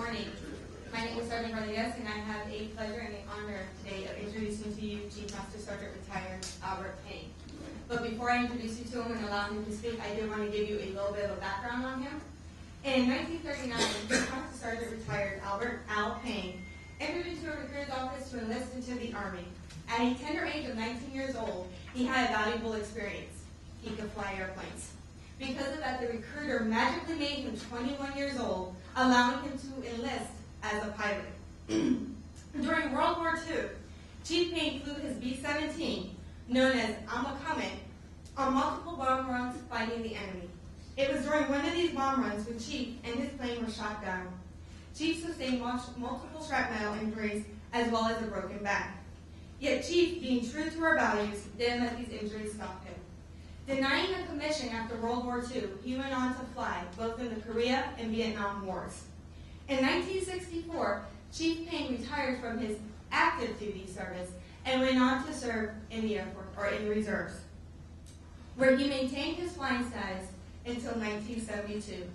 morning. My name is Sergeant Rodriguez, and I have a pleasure and an honor today of introducing to you Chief Master Sgt. Retired Albert Payne. But before I introduce you to him and allow him to speak, I do want to give you a little bit of a background on him. In 1939, Chief Master Sgt. Retired Albert Al Payne entered into a recruiter's office to enlist into the Army. At a tender age of 19 years old, he had a valuable experience. He could fly airplanes. Because of that, the recruiter magically made him 21 years old, allowing him to enlist as a pilot. During World War II, Chief Payne flew his B-17, known as Comet, on multiple bomb runs fighting the enemy. It was during one of these bomb runs when Chief and his plane were shot down. Chief sustained multiple shrapnel injuries as well as a broken back. Yet Chief, being true to our values, didn't let these injuries stop him. Denying a commission after World War II, he went on to fly both in the Korea and Vietnam Wars. In 1964, Chief Payne retired from his active duty service and went on to serve in the Air Force, or in reserves, where he maintained his flying status until 1972.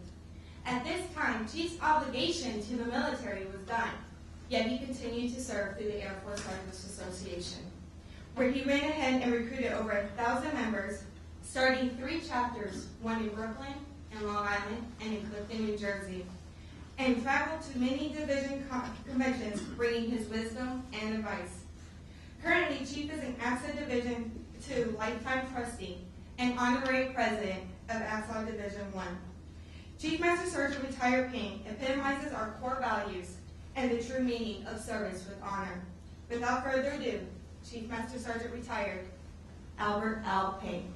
At this time, Chief's obligation to the military was done, yet he continued to serve through the Air Force Sergeants Association, where he ran ahead and recruited over 1,000 members, starting 3 chapters, one in Brooklyn and Long Island and in Clifton, New Jersey, and traveled to many division conventions bringing his wisdom and advice. Currently, Chief is an AFSA Division II lifetime trustee and honorary president of AFSA Division I. Chief Master Sgt. Retired Payne epitomizes our core values and the true meaning of service with honor. Without further ado, Chief Master Sgt. Retired Albert Al Payne.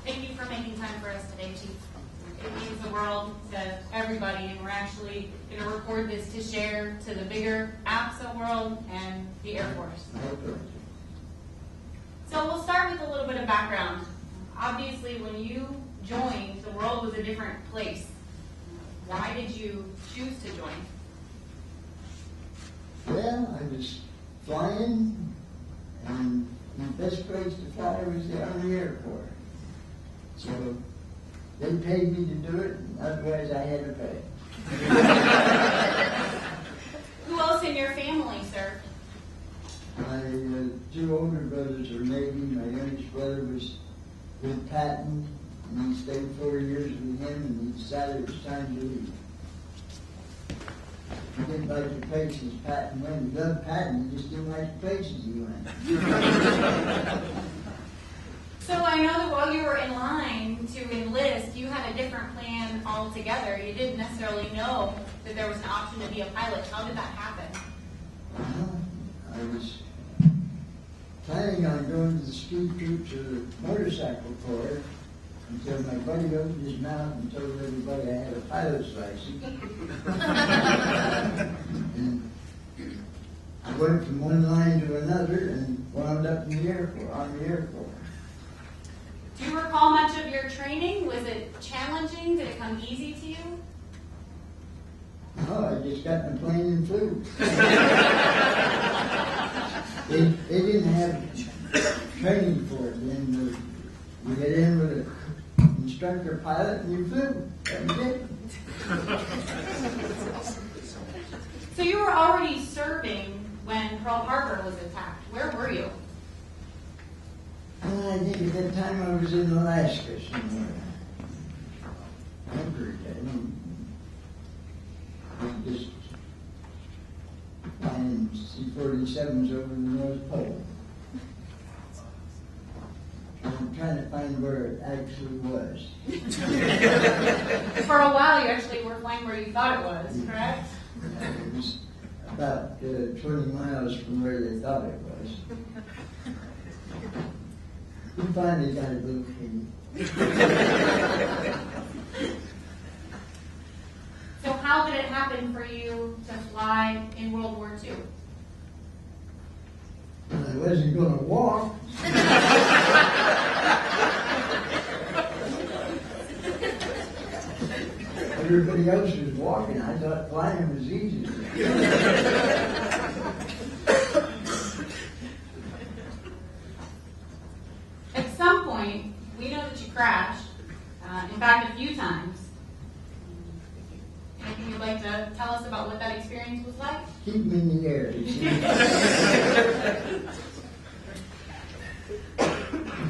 Thank you for making time for us today, Chief. It means the world to everybody, and we're actually going to record this to share to the bigger AFSA world and the Air Force. So we'll start with a little bit of background. Obviously, when you joined, the world was a different place. Why did you choose to join? Well, I was flying, and the best place to fly was the Army Air Corps. So they paid me to do it, and otherwise I had to pay. Who else in your family served? My 2 older brothers are Navy. My youngest brother was with Payne, and he stayed 4 years with him, and he decided it was time to leave. He didn't like the places Payne went. He loved Payne, he just didn't like the places he went. So I know that while you were in line to enlist, you had a different plan altogether. You didn't necessarily know that there was an option to be a pilot. How did that happen? I was planning on going to the speed troops or the motorcycle corps until my buddy opened his mouth and told everybody I had a pilot's license. And I went from one line to another and wound up in the Air Force, on the Air Force. Do you recall much of your training? Was it challenging? Did it come easy to you? No, I just got in the plane and flew. They didn't have training for it. Then you get in with an instructor pilot and you flew. That was it. So you were already serving when Pearl Harbor was attacked. Where were you? I think at that time I was in Alaska somewhere. I just flying C-47s over the North Pole. I'm trying to find where it actually was. For a while you actually were flying where you thought it was, correct? It was about 20 miles from where they thought it was. We finally got it located. So how did it happen for you to fly in World War II? I wasn't going to walk. Everybody else was walking. I thought flying was easy. keep them in the air. You see?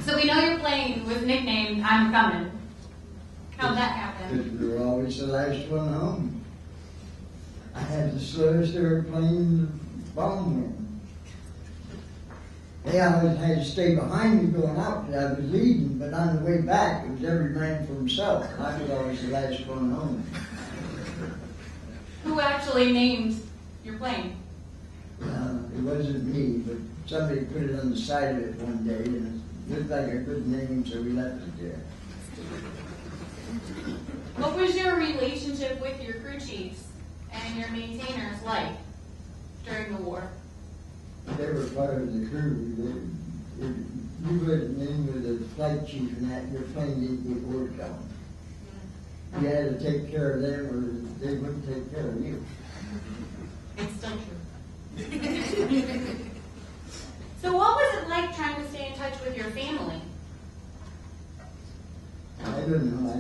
So we know your plane was nicknamed I'm Coming. How'd that happen? Because we were always the last one home. I had the slowest airplane in the bomb wing. They always had to stay behind me going out because I was leading, but on the way back, it was every man for himself. I was always the last one home. Who actually named your plane? It wasn't me, but somebody put it on the side of it one day, and it looked like a good name, so we left it there. What was your relationship with your crew chiefs and your maintainers like during the war? They were part of the crew. You went in with the flight chief and that, your plane didn't get worked on. You had to take care of them or they wouldn't take care of you. It's still true. So what was it like trying to stay in touch with your family? I don't know. I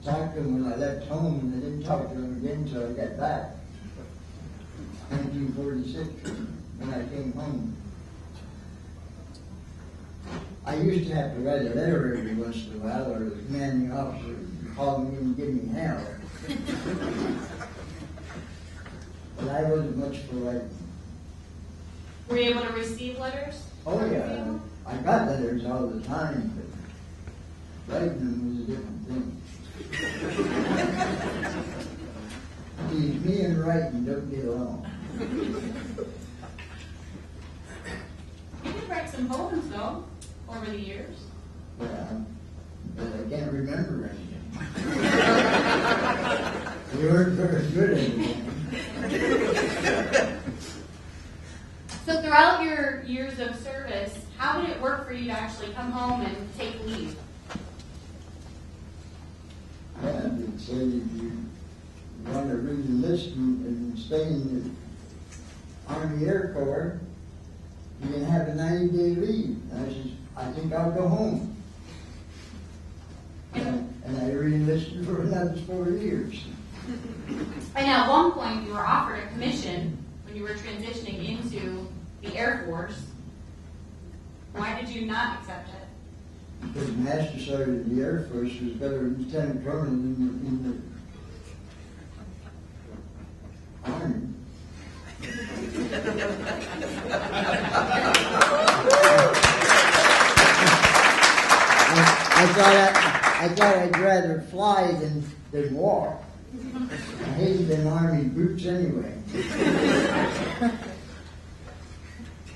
talked to them when I left home and I didn't talk to them again until I got back. 1946, when I came home. I used to have to write a letter every once in a while, or the commanding officer would call me and give me hell. But I wasn't much for writing. Were you able to receive letters? Oh yeah, I got letters all the time, but writing them was a different thing. Me and writing don't get along. You did write some poems, though, over the years. Yeah, but I can't remember anything. We weren't very good at it. So throughout your years of service, how did it work for you to actually come home and take leave? Yeah, they'd say if you want to re-enlist and stay in the Army Air Corps, you can have a 90-day leave. And I said, I think I'll go home. And I re-enlisted for another 4 years. And at one point, you were offered a commission when you were transitioning into the Air Force. Why did you not accept it? Because Master Sergeant of the Air Force was better than Lieutenant Colonel in the Army. I thought I'd rather fly than walk. I hated them Army boots anyway.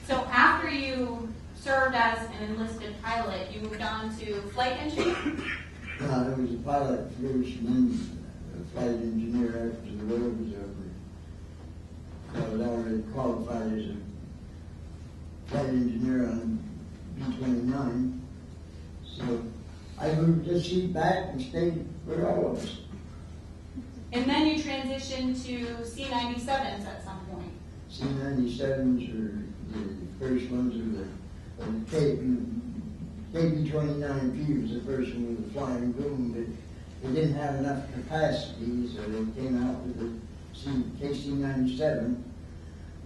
So after you served as an enlisted pilot, you moved on to flight engineer? No, I was a pilot first and then a flight engineer after the war was over. I was already qualified as a flight engineer on B-29. So I moved this seat back and stayed where I was. And then you transitioned to C-97s at some point. C-97s are the first ones of the KB-29P was the first one with the flying boom, but they didn't have enough capacity, so they came out with the KC-97,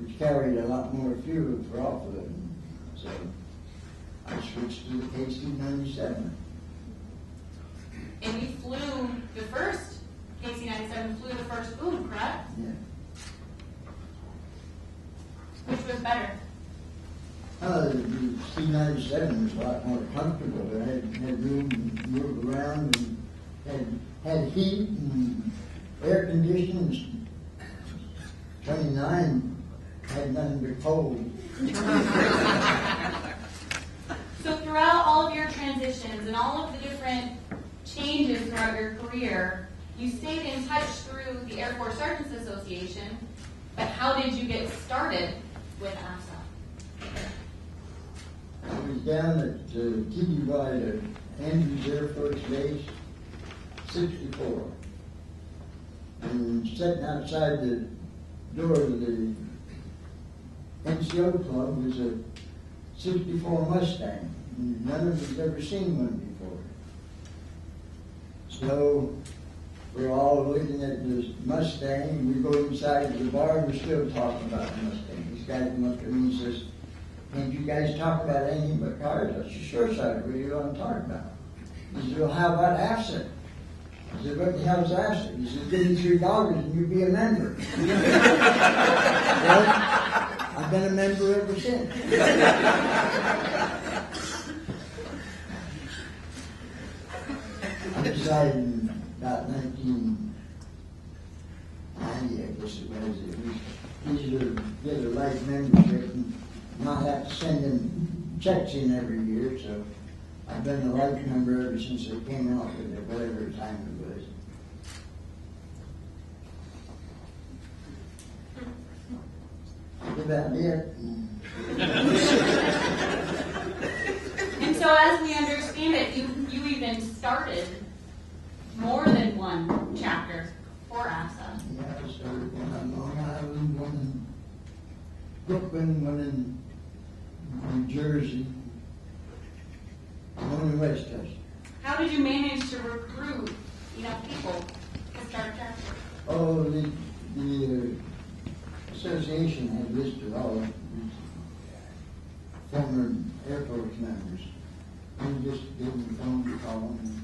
which carried a lot more fuel for offloading. So I switched to the KC-97. And you flew the first KC-97, flew the first boom, correct? Yeah. Which was better? The C-97 was a lot more comfortable. It had room to move around and had heat and air conditions. 29 had nothing but cold. So throughout all of your transitions and all of the different changes throughout your career, you stayed in touch through the Air Force Sergeants Association, but how did you get started with AFSA? I was down at TWI, Andrews Air Force Base, 64. And sitting outside the door of the NCO club was a 64 Mustang. None of us had ever seen one before. So we're all looking at this Mustang. We go inside the bar, we're still talking about the Mustang. This guy come up to me and says, "Can't you guys talk about anything but cars?" I said, "Sure, sir, what do you want to talk about?" He said, "Well, how about AFSA?" I said, "What the hell's AFSA?" He said, "Give me $3 and you be a member." Well, I've been a member ever since. I decided in about 1990, I guess it was easier to get a life membership and not have to send them checks in every year, so I've been a life member ever since they came out with it, whatever time it was. That's about it. And so as we understand it, you even started more than one chapter for AFSA. Yeah, I started one on Long Island, one in Brooklyn, one in New Jersey, one in West Coast. How did you manage to recruit, people to start a chapter? Oh, the association had listed all of these former Air Force members. We just gave them a phone call and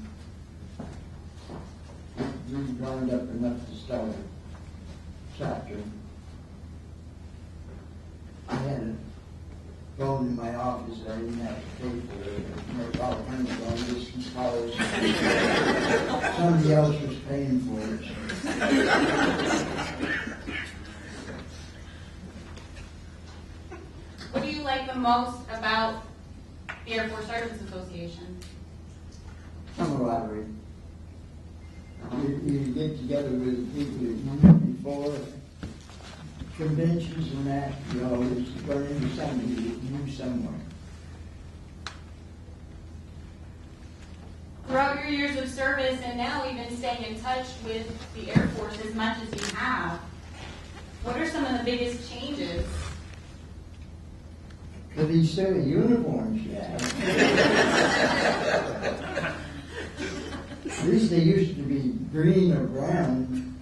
we rounded up enough to start a chapter. I had a phone in my office that I didn't have to pay for it. No problem, I just calls. Somebody else was paying for it. What do you like the most about the Air Force Sergeants Association? Camaraderie. You get together with the people that you knew before conventions and that, you always run into somebody that you knew somewhere. Throughout your years of service and now even staying in touch with the Air Force as much as you have, what are some of the biggest changes? But these silly uniforms you have. At least they used to be green or brown.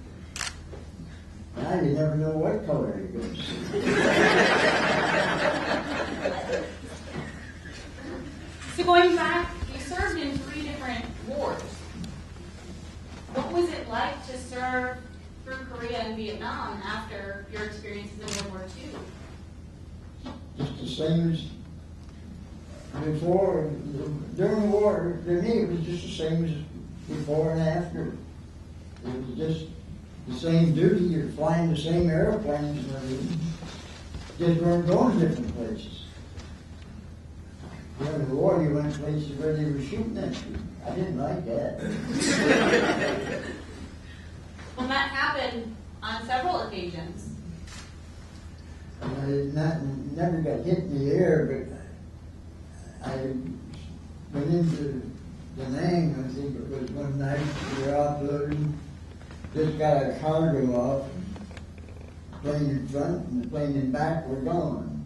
Now you never know what color you're going to see. So going back, you served in 3 different wars. What was it like to serve through Korea and Vietnam after your experiences in World War II? Just the same as before. During the war, to me, it was just the same as before and after. It was just the same duty. You're flying the same airplanes and everything. Just weren't going different places. During the war, you went places where they were shooting at you. I didn't like that. Well, that happened on several occasions. I never got hit in the air, but I went into Da Nang, I think it was one night, we were offloading, just got a cargo off, the plane in front and the plane in back were gone.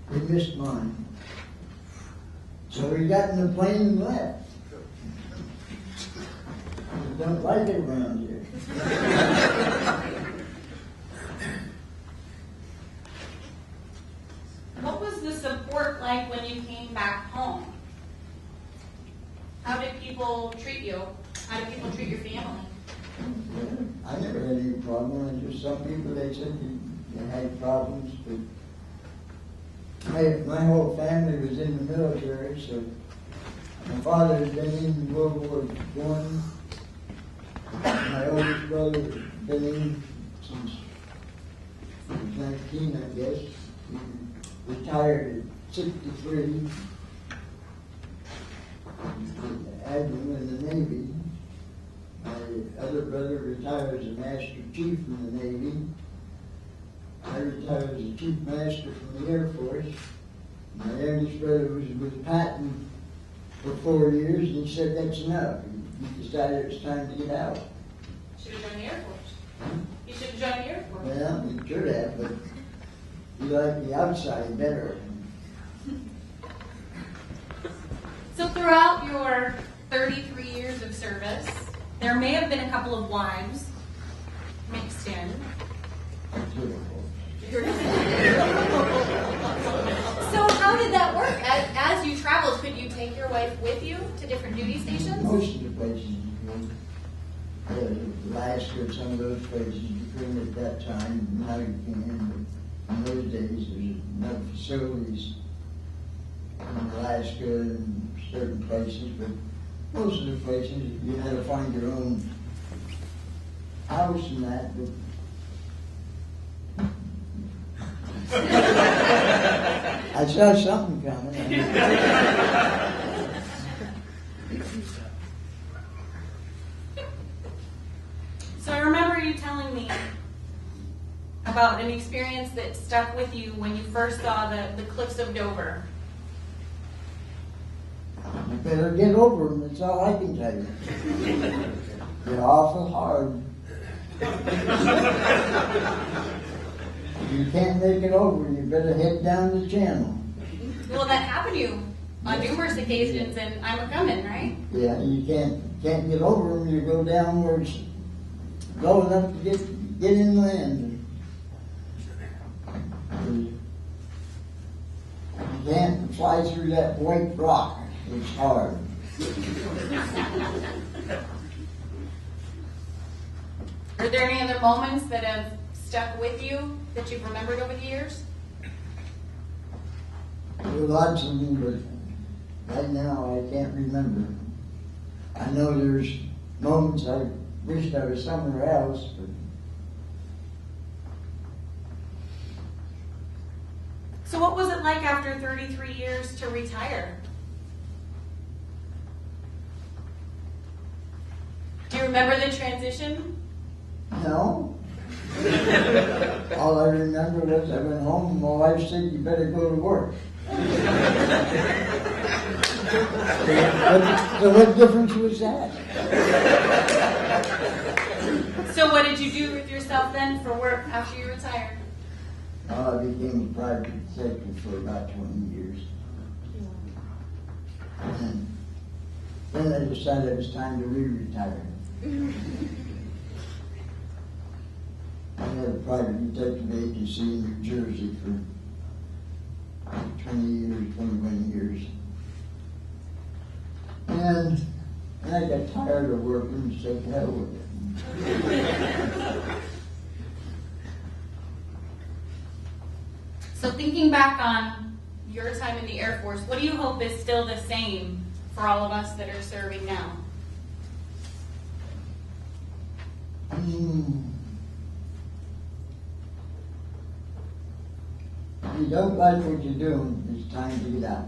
They missed mine. So we got in the plane and left. I don't like it around here. What was the support like when you came back home? How did people treat you? How did people treat your family? I never had any problem. It's just some people, they said they had problems, but my whole family was in the military, so my father had been in World War I. My oldest brother had been in since he was 19, I guess. He retired at 63. Admiral in the Navy. My other brother retired as a Master Chief in the Navy. I retired as a Chief Master from the Air Force. My youngest brother was with Paine for 4 years, and he said that's enough. He decided it was time to get out. Should have joined the Air Force. You should have joined the Air Force. Well, he should have, but he liked the outside better. So throughout your 33 years of service, There may have been a couple of wives mixed in. So how did that work? As you traveled, could you take your wife with you to different duty stations? Most of the places you could. Alaska, some of those places you couldn't at that time. Now you can, but in those days there's enough facilities in Alaska and certain places, but most of the places you had to find your own house and that. But I saw something coming. So I remember you telling me about an experience that stuck with you when you first saw the cliffs of Dover. You better get over them, that's all I can tell you. They're awful hard. If you can't make it over, you better head down the channel. Well, that happened to you on numerous occasions, and I'm a coming, right? Yeah, you can't get over them, you go down where it's low enough to get inland. You can't fly through that white rock, it's hard. Are there any other moments that have stuck with you that you've remembered over the years? There are lots of them, but right now I can't remember. I know there's moments I wished I was somewhere else, but So what was it like after 33 years to retire? Do you remember the transition? no. All I remember was I went home and my wife said, you better go to work. So what difference was that? So what did you do with yourself then for work after you retired? I became a private secretary for about 20 years. And then I decided it was time to re-retire. I had a private detective agency in New Jersey for 20 years, 21 years. And I got tired of working and said, hell with it. So thinking back on your time in the Air Force, what do you hope is still the same for all of us that are serving now? If you don't like what you're doing, it's time to get out.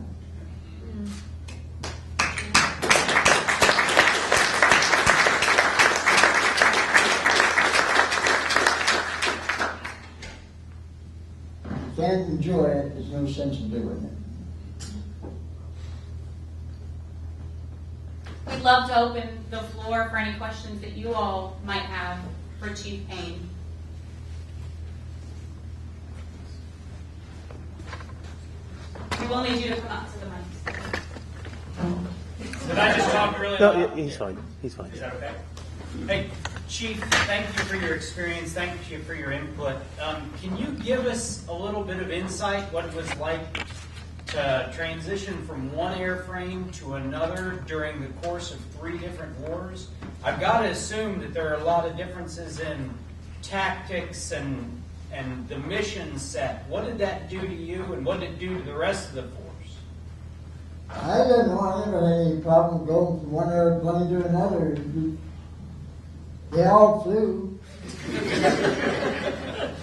If you can't enjoy it, there's no sense in doing it. We'd love to open the floor for any questions that you all might have for Chief Paine. We will need you to come up to the mic. Did I just talk really No, loud? he's fine. He's fine. Is that okay? Hey, Chief, thank you for your experience. Thank you for your input. Can you give us a little bit of insight what it was like to transition from one airframe to another during the course of 3 different wars? I've got to assume that there are a lot of differences in tactics and the mission set. What did that do to you, and what did it do to the rest of the force? I don't know. I never had any problem going from one airplane to another. They all flew.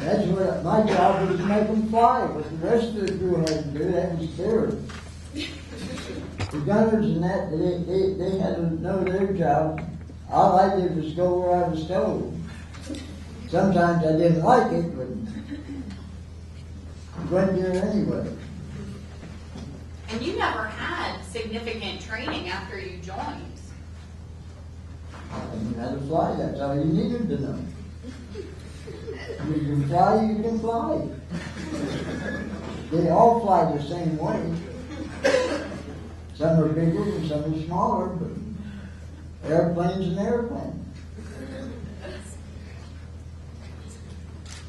That's what my job was, to make them fly. But the rest of the crew had to do that was theirs. The gunners and that, they had to know their job. All I did was go where I was told. Sometimes I didn't like it, but I went there anyway. And you never had significant training after you joined. You had to fly, that's all you needed to know. You can fly, you can fly. They all fly the same way. Some are bigger and some are smaller, but Airplane's an airplane.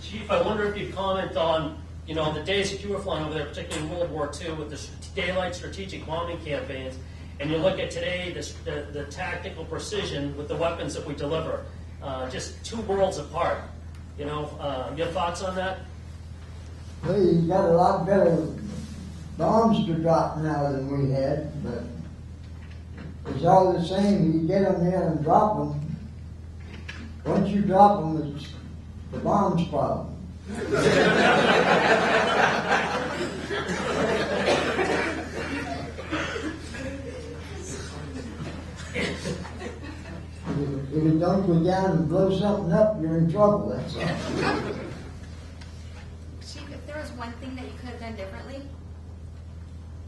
Chief, I wonder if you'd comment on, the days that you were flying over there, particularly in World War II, with the daylight strategic bombing campaigns, and you look at today, the tactical precision with the weapons that we deliver, just two worlds apart. Your thoughts on that? Well, you got a lot better bombs to drop now than we had, but it's all the same. You get them there and drop them. Once you drop them, it's the bomb's problem. If it don't go down and blow something up, you're in trouble, that's all. Chief, if there was one thing that you could have done differently,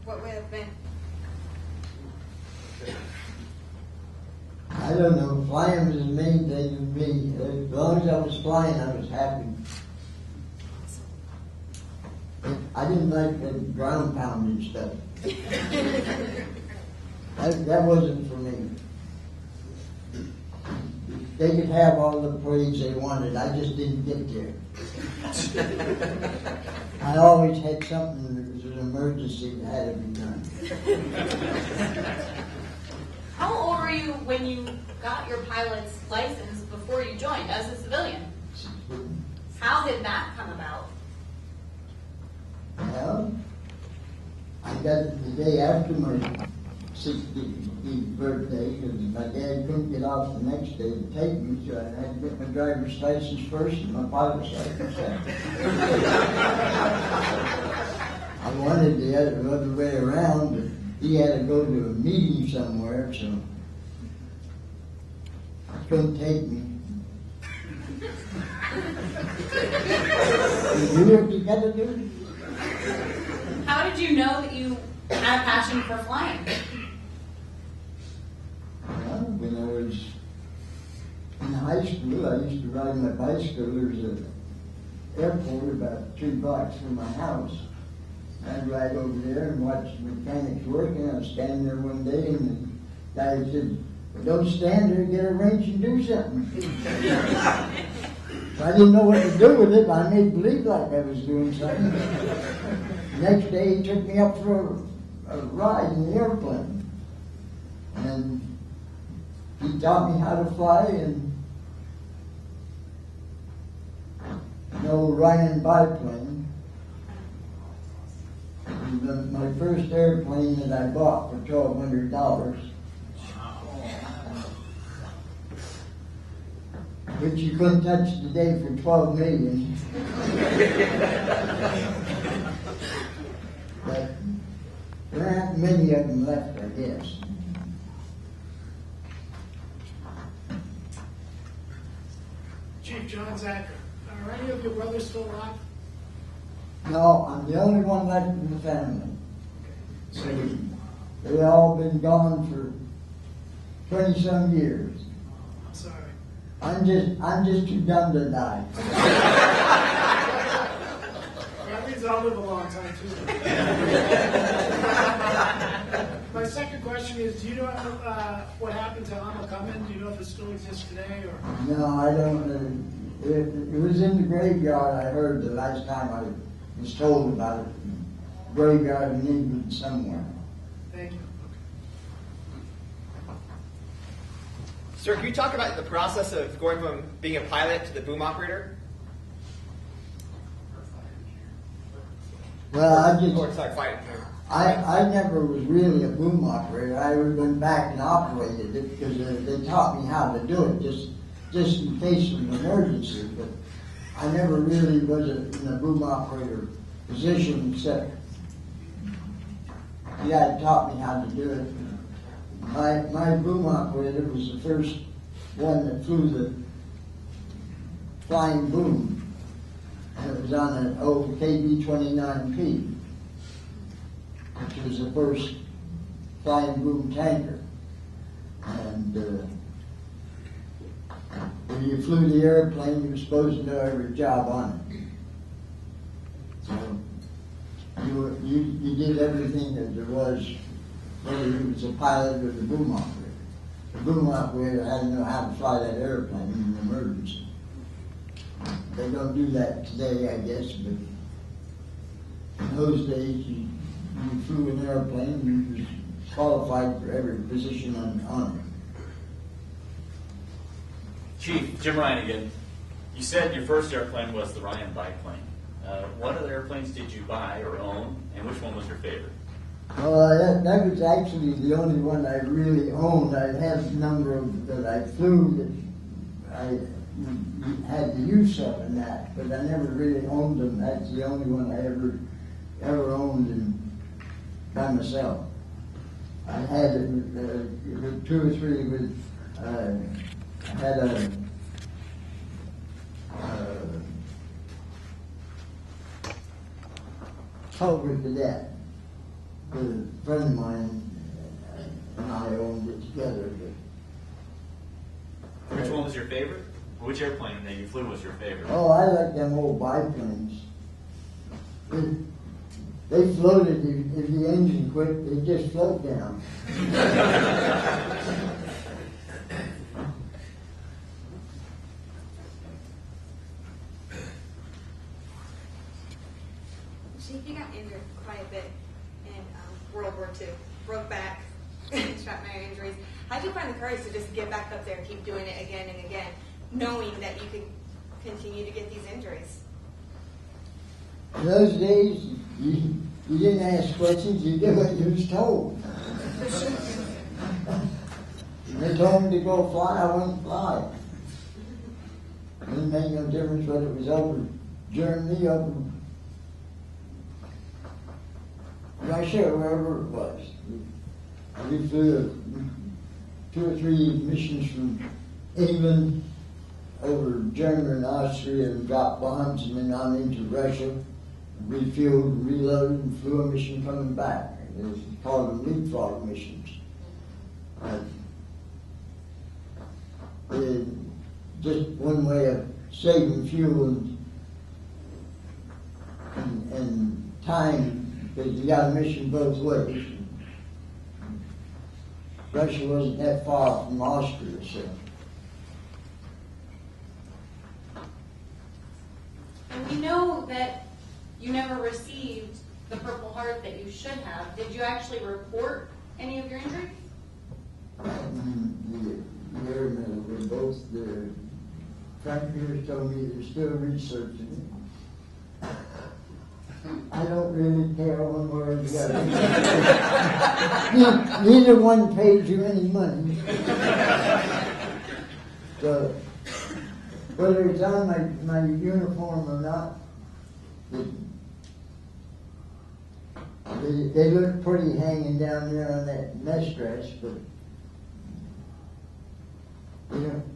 what would it have been? I don't know, flying was the main thing to me. As long as I was flying, I was happy. I didn't like the ground pounding stuff. That wasn't for me. They could have all the praise they wanted, I just didn't get there. I always had something that was an emergency that had to be done. How old were you when you got your pilot's license before you joined as a civilian? How did that come about? Well, I got it the day after my 60th birthday, because my dad couldn't get off the next day to take me, so I had to get my driver's license first and my pilot's license after. I wanted the other way around, but he had to go to a meeting somewhere, so he couldn't take me. You do what you got to do. How did you know that you had a passion for flying? Well, when I was in high school, I used to ride my bicycle. There was an airport about 2 blocks from my house. I'd ride over there and watch the mechanics working. I was standing there one day, and the guy said, "Well, don't stand there, get a wrench and do something." So I didn't know what to do with it, but I made believe like I was doing something. Next day, he took me up for a ride in the airplane. And he taught me how to fly and no Ryan biplane. And my first airplane that I bought for $1,200, which you couldn't touch today for $12 million. But there aren't many of them left, I guess. Chief John Zacher, are any of your brothers still alive? No, I'm the only one left in the family. They've all been gone for 20-some years. I'm sorry. I'm just too dumb to die. That means I'll live a long time too. My second question is, do you know what happened to Amma Cummins? Do you know if it still exists today? Or No, I don't. It was in the graveyard, I heard the last time I was told about it. Graveyard in England somewhere. thank you. Sir, can you talk about the process of going from being a pilot to the boom operator? Well, I never was really a boom operator. I went back and operated it because they taught me how to do it just in case of an emergency. But I never really was in a boom operator position except the guy taught me how to do it. My boom operator was the first one that flew the flying boom. And it was on an old KB-29P, which was the first flying boom tanker. And when you flew the airplane, you were supposed to know every job on it. So you did everything that there was, whether you was a pilot or the boom operator. the boom operator had to know how to fly that airplane in an emergency. They don't do that today, I guess, but in those days, you flew an airplane, you was qualified for every position on Chief, Jim Ryan again. You said your first airplane was the Ryan biplane. What other airplanes did you buy or own, and which one was your favorite? it. Well, that was actually the only one I really owned. I had a number of that I flew that I had the use of in that, but I never really owned them. That's the only one I ever owned by myself. I had with 2 or 3 with, I had a Culver Cadet. A friend of mine and I owned it together. Which one was your favorite? Which airplane that you flew was your favorite? Oh, I like them old biplanes. They floated, if the engine quit, they just float down. Chief, you got injured quite a bit in World War II. Broke back, shrapnel injuries. How'd you find the courage to just get back up there and keep doing it again and again, knowing that you could continue to get these injuries? In those days, you didn't ask questions, you did what you was told. They told me to go fly, I went fly. It didn't make no difference whether it was over Germany, over Russia, or wherever it was. We flew 2 or 3 missions from England over Germany and Austria and dropped bombs, and then on into Russia, refueled, reloaded, and flew a mission coming back. It was called them leapfrog missions. Just one way of saving fuel and time, because you got a mission both ways. Russia wasn't that far from Austria, so. And we know that you never received the Purple Heart that you should have. Did you actually report any of your injuries? The airmen were both there. Frankly, told me they're still researching it. I don't really care one way or the other. Neither one paid you any money. So, whether it's on my uniform or not, they look pretty hanging down there on that mess dress, but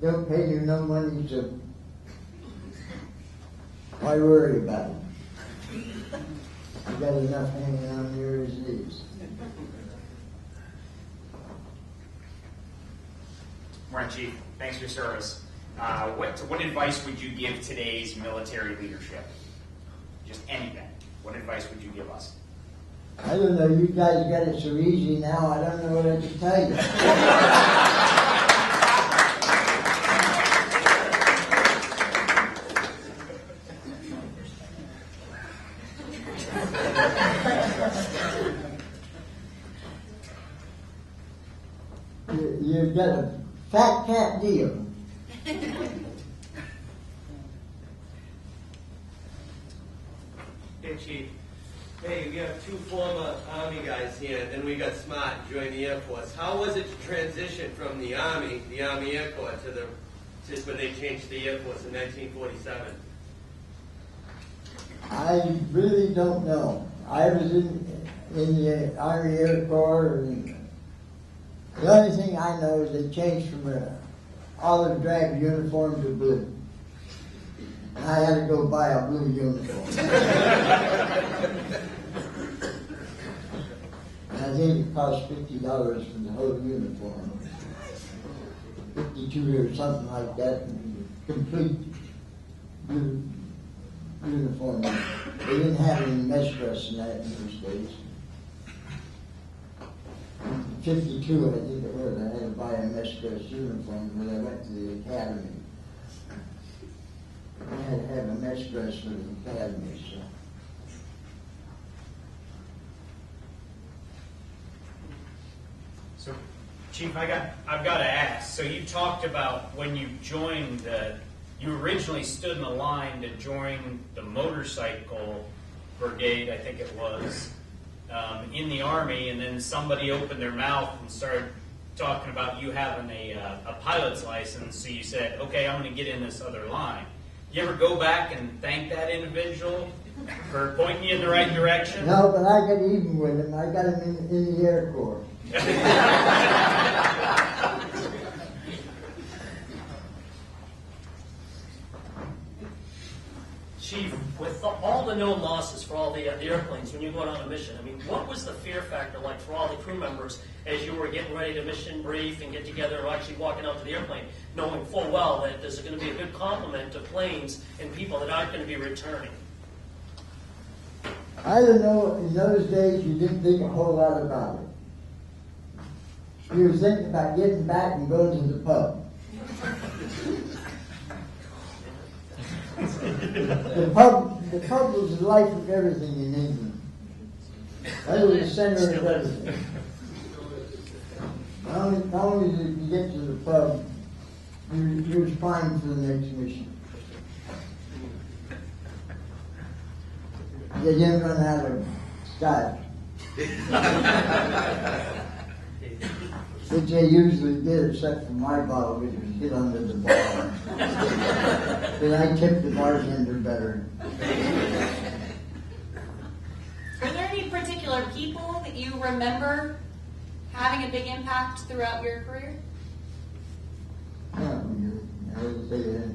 they'll pay you no money, so why worry about it? You got enough hanging on here as it is. Morning, Chief. Thanks for your service. What advice would you give today's military leadership? Just anything. What advice would you give us? I don't know, you guys got it so easy now, I don't know what I can tell you. You've got a fat cat deal. Hey, Chief. Hey, we have 2 former Army guys here, then we got smart and joined the Air Force. How was it to transition from the Army Air Corps, just when they changed the Air Force in 1947? I really don't know. I was in the Army Air Corps, and the only thing I know is they changed from an olive drab uniform to blue. And I had to go buy a blue uniform. And I think it cost $50 for the whole uniform. 52 or something like that, complete blue uniform. They didn't have any mesh dress in that in those days. 52, I think it was, I had to buy a mess dress uniform when I went to the academy. I had to have a mess dress for the academy, so. So, Chief, I've got to ask. So you talked about when you joined you originally stood in the line to join the motorcycle brigade, I think it was, in the Army, and then somebody opened their mouth and started talking about you having a pilot's license. So you said, "Okay, I'm going to get in this other line." You ever go back and thank that individual for pointing you in the right direction? No, but I got even with him. I got him in the Air Corps. Chief, with all the known losses for all the airplanes when you go out on a mission, I mean, what was the fear factor like for all the crew members as you were getting ready to mission brief and get together and actually walking out to the airplane, knowing full well that there's going to be a good complement of planes and people that aren't going to be returning? I don't know, in those days you didn't think a whole lot about it. You were thinking about getting back and going to the pub. The pub was the life of everything in England. That was the center of everything. Not only did you get to the pub, you was fine for the next mission. You didn't run out of scotch. Which they usually did, except for my bottle, which was get under the bar. But I tipped the bartender better. Are there any particular people that you remember having a big impact throughout your career? Not really. I would say that.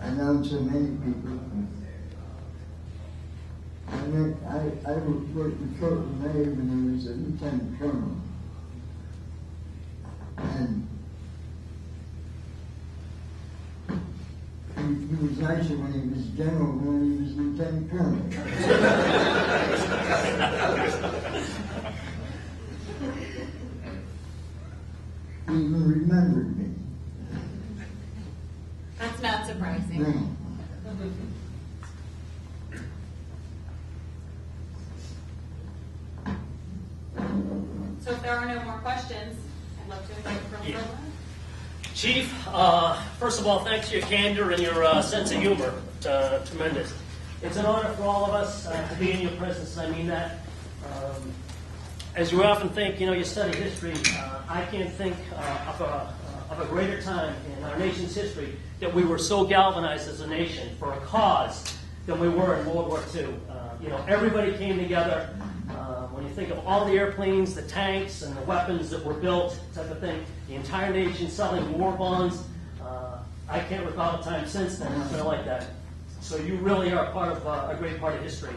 I've known so many people. I worked with Colonel May when he was a lieutenant colonel. And he was nicer when he was general than when he was lieutenant colonel. He even remembered me. That's not surprising. No. So if there are no more questions, I'd love to invite Colonel Yeah. Berlin. Chief, first of all, thanks for your candor and your sense of humor. Tremendous. It's an honor for all of us to be in your presence, and I mean that. As you often think, you study history, I can't think of a greater time in our nation's history that we were so galvanized as a nation for a cause than we were in World War II. Everybody came together. When you think of all the airplanes, the tanks, and the weapons that were built, type of thing, the entire nation selling war bonds, I can't recall a time since then nothing like that. So you really are part of a great part of history.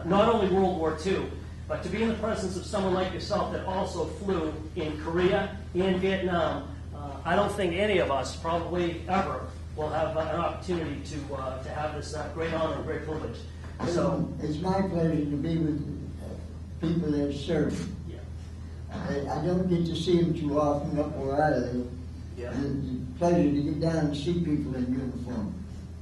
Not only World War II, but to be in the presence of someone like yourself that also flew in Korea and Vietnam, I don't think any of us probably ever will have an opportunity to have this great honor and great privilege. So it's my pleasure to be with people that serve. yeah. I don't get to see them too often up where I live. Yeah. And it's a pleasure to get down and see people in uniform.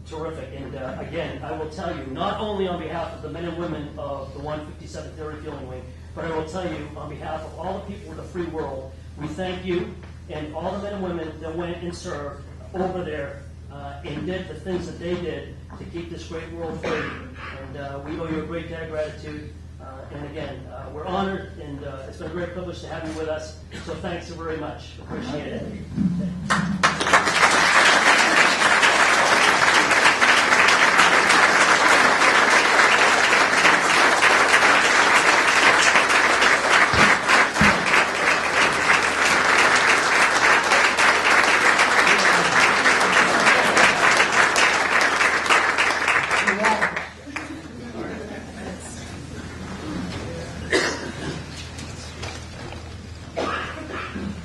Terrific. And again, I will tell you, not only on behalf of the men and women of the 157th Air Refueling Wing, but I will tell you on behalf of all the people of the free world, we thank you and all the men and women that went and served over there and did the things that they did to keep this great world free. And we owe you a great debt of gratitude. And again, we're honored, and it's been a great privilege to have you with us. So thanks so very much. Appreciate it.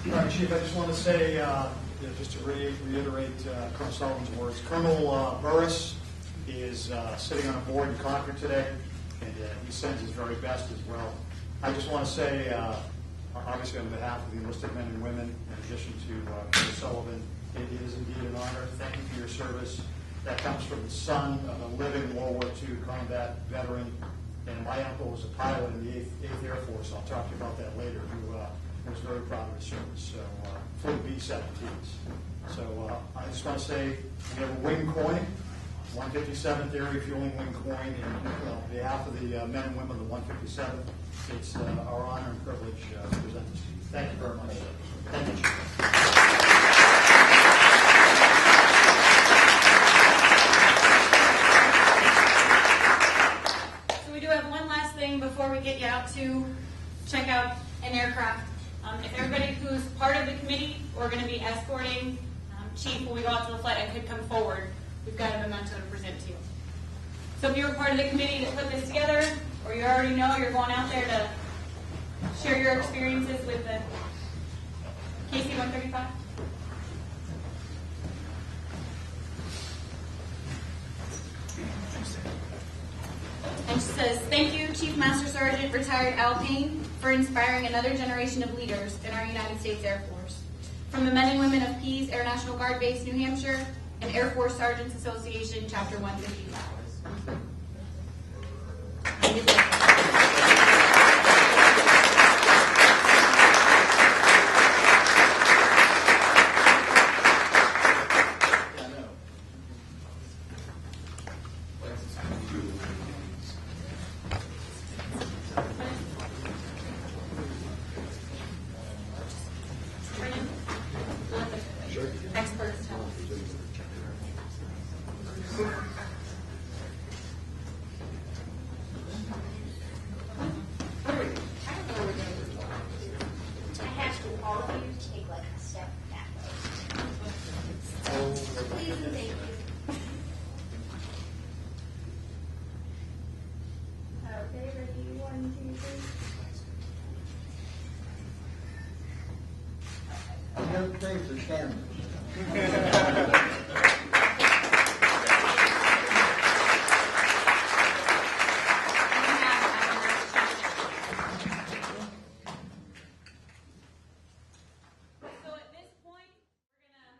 All right, Chief, I just want to say, just to reiterate Colonel Sullivan's words, Colonel Burris is sitting on a board in Concord today, and he sends his very best as well. I just want to say obviously on behalf of the enlisted men and women, in addition to Mr. Sullivan, it is indeed an honor. Thank you for your service. That comes from the son of a living World War II combat veteran, and my uncle was a pilot in the 8th Air Force. I'll talk to you about that later, who was very proud of his service. So, for the B-17s. So, I just want to say, we have a wing coin, 157th Air Refueling Wing coin, and on behalf of the men and women of the 157th, it's our honor and privilege to present this to you. Thank you very much. Thank you, Chief. So we do have one last thing before we get you out to check out an aircraft. If everybody who's part of the committee or going to be escorting Chief when we go out to the flight, I could come forward. We've got a memento to present to you. So if you're part of the committee that put this together, or you already know you're going out there to share your experiences with the KC-135. And she says, thank you, Chief Master Sergeant retired Al Payne, for inspiring another generation of leaders in our United States Air Force. From the men and women of Pease Air National Guard Base, New Hampshire, and Air Force Sergeants Association, Chapter 155. Experts tell us. I have to all of you take like a step back. Please and thank you. Okay, ready? 1, 2, 3. I don't think the cameras.